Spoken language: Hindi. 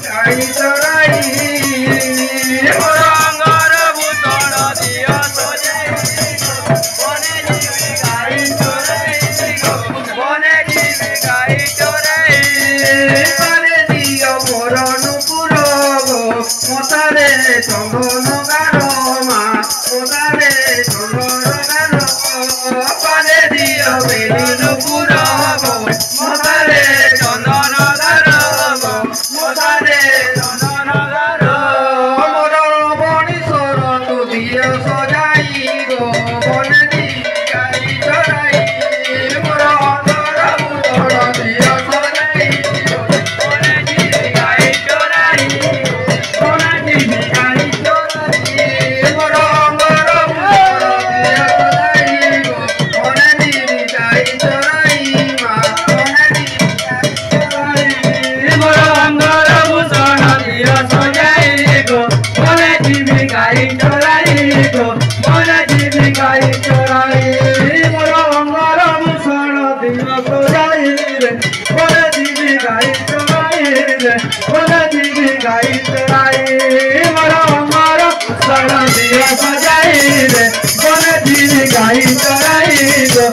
गाई चराई रंगर भूषण दिया सजाई बने जीवी गाई चराई बने जीवी गाई चराई पारे दियो मोर नुपुर मतारे चंदन गारो मा मतारे चंदन गारो पारे दियो बेली नुपुर मतारे चंदन गारो मोदारे चंदन गारो मोर बणीश्वर तू दियो सजाई गो बने जीवी गाई चराई मोर अंतर भूषण दियो सजाई बने जीवी गाई चराई बने जीवी गाई चराई मोर अंतर भूषण दियो सजाई गो बने जीवी गाई चराई मा बने जीवी गाई चराई मोर अंगर भूषण दिया सजाई गो बने जीवी गाई चराई गो बने जीवी गाई चराई मोर अंतर भूषण दियो सजाई रे बने जीवी गाई चराई रे बने जीवी गाई चराई मोर अंतर भूषण दियो सजाई रे बने जीवी गाई चराई गो